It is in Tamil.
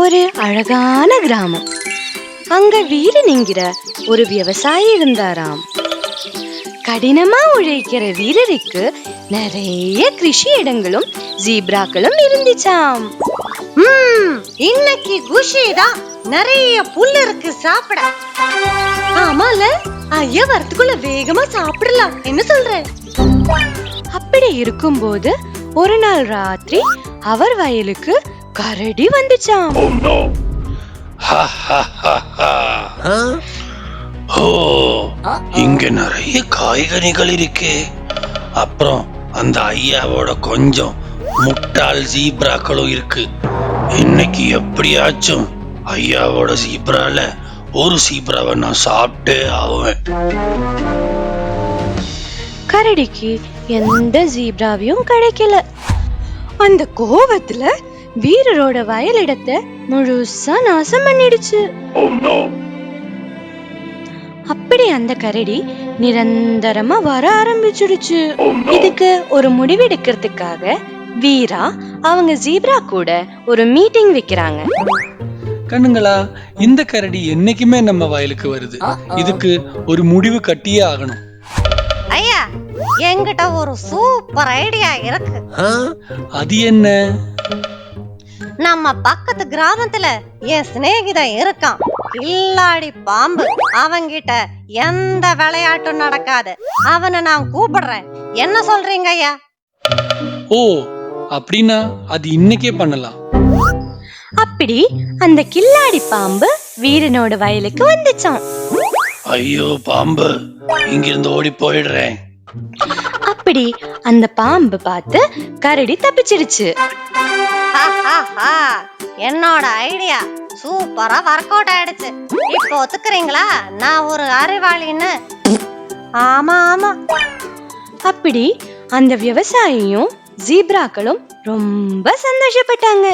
ஒரு அழகான கிராமம். அங்க வீரன்ங்கிற ஒரு விவசாயி இருந்தாராம். கடினமா உழைக்கிற வீரருக்கு நிறைய கிருஷி இடங்களும் ஜீப்ராக்களும் இருந்துச்சாம். இன்னைக்கு குஷி தான், நிறைய புல் இருக்கு சாப்பிட. ஆமால, ஐயா வரத்துக்குள்ள வேகமா சாப்பிடலாம், என்ன சொல்ற? அப்படி இருக்கும்போது ஒரு நாள் ராத்திரி அவர் வயலுக்கு கரடி வந்துச்சாம். இங்க நிறைய காய்கறிகள் இருக்கே. அப்புறம் அந்த ஐயாவோட கொஞ்சம் முட்டாள் ஜீப்ராக்களும் இருக்கு. இன்னைக்கு எப்படியாச்சும் ஐயாவோட ஜீப்ரால ஒரு ஜீப்ராவை நான் சாப்பிட்டே ஆவேன். கரடிக்கு எந்த ஜீப்ராவையும் கிடைக்கல. அந்த கோவத்துல வீரரோட வயலிடத்தை முழுசா நாசம் பண்ணிடுச்சு. அப்படி அந்த கரடி நிரந்தரமா வர ஆரம்பிச்சிடுச்சு. இதுக்கு ஒரு முடிவெடுக்கிறதுக்காக வீரா அவங்க ஜீப்ரா கூட ஒரு மீட்டிங் வைக்கிறாங்க. கண்ணுங்களா, இந்த கரடி என்னைக்குமே நம்ம வயலுக்கு வருது. இதுக்கு ஒரு முடிவு கட்டியே ஆகணும். ஐயா, என்கிட்ட ஒரு சூப்பர் ஐடியா இருக்கு. அது என்ன? நம்ம பக்கத்து கிராமத்துல என் சிநேகிதன் இருக்கான், கில்லாடி பாம்பு. அவங்கிட்ட எந்த விளையாட்டும் நடக்காது. அவனை நான் கூப்பிடுறேன், என்ன சொல்றீங்க ஐயா? ஓ, அப்படின்னா அது இன்னைக்கே பண்ணலாம். அப்படி அந்த கில்லாடி பாம்பு வீரனோட வயலுக்கு வந்துச்சான். ஐயோ பாம்பு, இங்கிருந்து ஓடி போயிடுறேன். அப்படி அந்த பாம்பு பார்த்து கரடி தப்பிச்சிடுச்சு. என்னோட ஐடியா சூப்பரா ஒர்க் அவுட் ஆயிடுச்சு. இப்போ ஒத்துக்கிறீங்களா நான் ஒரு அறிவாளின்னு? ஆமா ஆமா. அப்படி அந்த விவசாயியும் ஜீப்ராக்களும் ரொம்ப சந்தோஷப்பட்டாங்க.